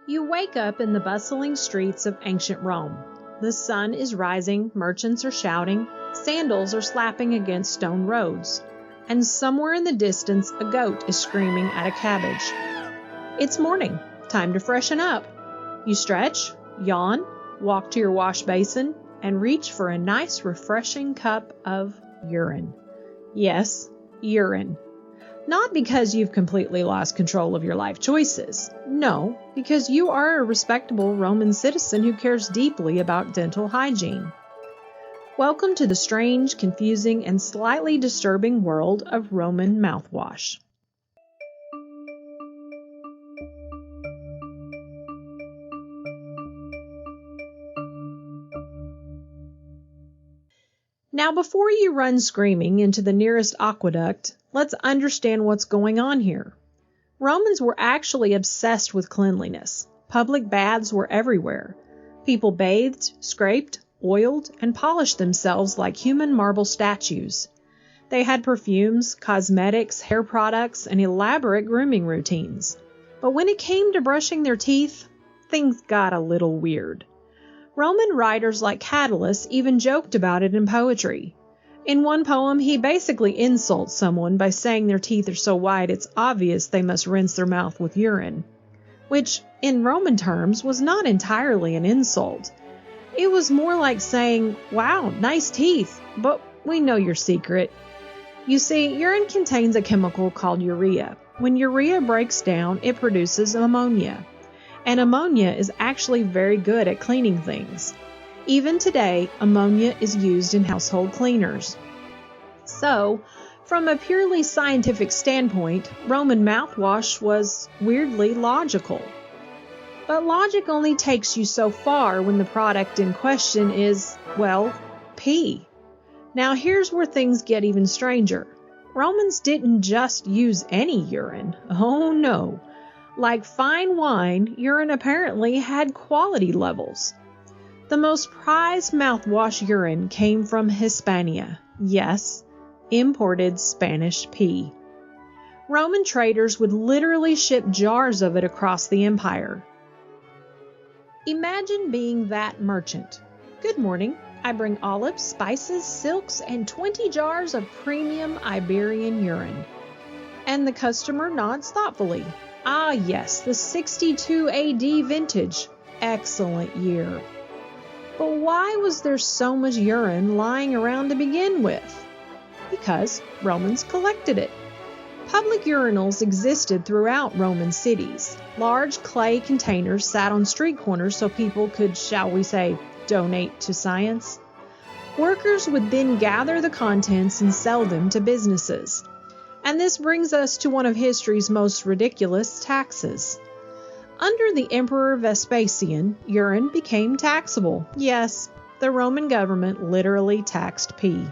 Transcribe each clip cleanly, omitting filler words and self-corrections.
You wake up in the bustling streets of ancient Rome. The sun is rising, merchants are shouting, sandals are slapping against stone roads, and somewhere in the distance a goat is screaming at a cabbage. It's morning, time to freshen up. You stretch, yawn, walk to your wash basin, and reach for a nice refreshing cup of urine. Yes, urine. Not because you've completely lost control of your life choices. No, because you are a respectable Roman citizen who cares deeply about dental hygiene. Welcome to the strange, confusing, and slightly disturbing world of Roman mouthwash. Now, before you run screaming into the nearest aqueduct, let's understand what's going on here. Romans were actually obsessed with cleanliness. Public baths were everywhere. People bathed, scraped, oiled, and polished themselves like human marble statues. They had perfumes, cosmetics, hair products, and elaborate grooming routines. But when it came to brushing their teeth, things got a little weird. Roman writers like Catullus even joked about it in poetry. In one poem, he basically insults someone by saying their teeth are so white it's obvious they must rinse their mouth with urine, which, in Roman terms, was not entirely an insult. It was more like saying, "Wow, nice teeth, but we know your secret." You see, urine contains a chemical called urea. When urea breaks down, it produces ammonia. And ammonia is actually very good at cleaning things. Even today, ammonia is used in household cleaners. So, from a purely scientific standpoint, Roman mouthwash was weirdly logical. But logic only takes you so far when the product in question is, well, pee. Now here's where things get even stranger. Romans didn't just use any urine. Oh no. Like fine wine, urine apparently had quality levels. The most prized mouthwash urine came from Hispania. Yes, imported Spanish pee. Roman traders would literally ship jars of it across the empire. Imagine being that merchant. Good morning. I bring olives, spices, silks, and 20 jars of premium Iberian urine. And the customer nods thoughtfully. Ah yes, the 62 AD vintage. Excellent year. But why was there so much urine lying around to begin with? Because Romans collected it. Public urinals existed throughout Roman cities. Large clay containers sat on street corners so people could, shall we say, donate to science. Workers would then gather the contents and sell them to businesses. And this brings us to one of history's most ridiculous taxes. Under the Emperor Vespasian, urine became taxable. Yes, the Roman government literally taxed pee.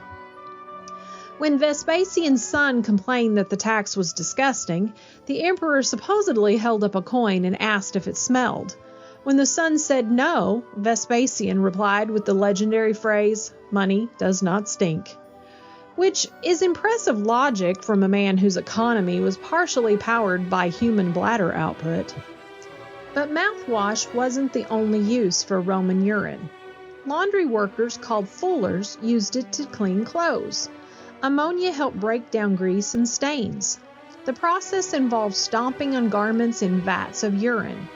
When Vespasian's son complained that the tax was disgusting, the emperor supposedly held up a coin and asked if it smelled. When the son said no, Vespasian replied with the legendary phrase, "Money does not stink." Which is impressive logic from a man whose economy was partially powered by human bladder output. But mouthwash wasn't the only use for Roman urine. Laundry workers called fullers used it to clean clothes. Ammonia helped break down grease and stains. The process involved stomping on garments in vats of urine.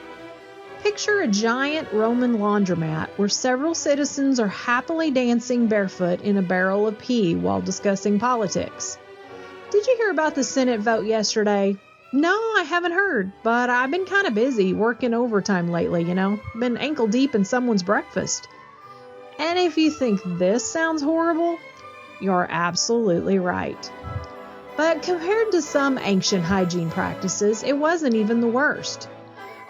Picture a giant Roman laundromat where several citizens are happily dancing barefoot in a barrel of pee while discussing politics. Did you hear about the Senate vote yesterday? No, I haven't heard, but I've been kind of busy working overtime lately, Been ankle deep in someone's breakfast. And if you think this sounds horrible, you're absolutely right. But compared to some ancient hygiene practices, it wasn't even the worst.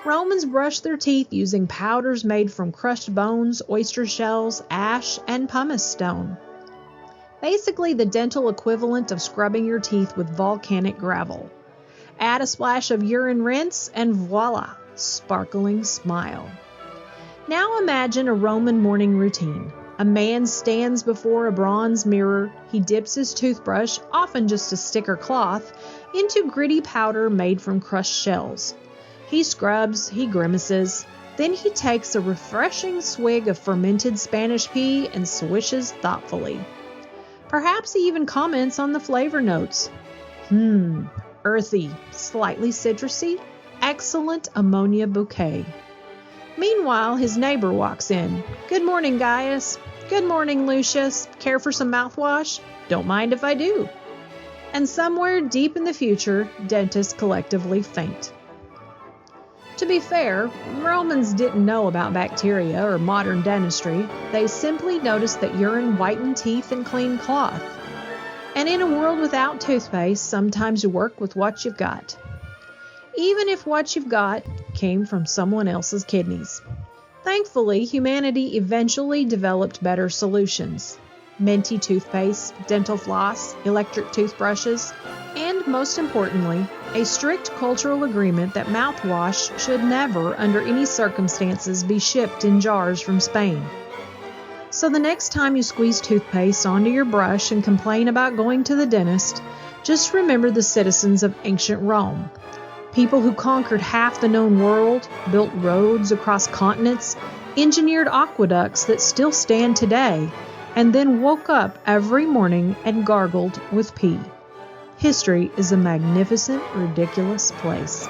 Romans brushed their teeth using powders made from crushed bones, oyster shells, ash, and pumice stone. Basically the dental equivalent of scrubbing your teeth with volcanic gravel. Add a splash of urine rinse, and voila, sparkling smile. Now imagine a Roman morning routine. A man stands before a bronze mirror. He dips his toothbrush, often just a stick or cloth, into gritty powder made from crushed shells. He scrubs, he grimaces, then he takes a refreshing swig of fermented Spanish pea and swishes thoughtfully. Perhaps he even comments on the flavor notes. Earthy, slightly citrusy, excellent ammonia bouquet. Meanwhile, his neighbor walks in. Good morning, Gaius. Good morning, Lucius. Care for some mouthwash? Don't mind if I do. And somewhere deep in the future, dentists collectively faint. To be fair, Romans didn't know about bacteria or modern dentistry. They simply noticed that urine whitened teeth and cleaned cloth. And in a world without toothpaste, sometimes you work with what you've got. Even if what you've got came from someone else's kidneys. Thankfully, humanity eventually developed better solutions. Minty toothpaste, dental floss, electric toothbrushes, and most importantly, a strict cultural agreement that mouthwash should never, under any circumstances, be shipped in jars from Spain. So the next time you squeeze toothpaste onto your brush and complain about going to the dentist, just remember the citizens of ancient Rome. People who conquered half the known world, built roads across continents, engineered aqueducts that still stand today, and then woke up every morning and gargled with pee. History is a magnificent, ridiculous place.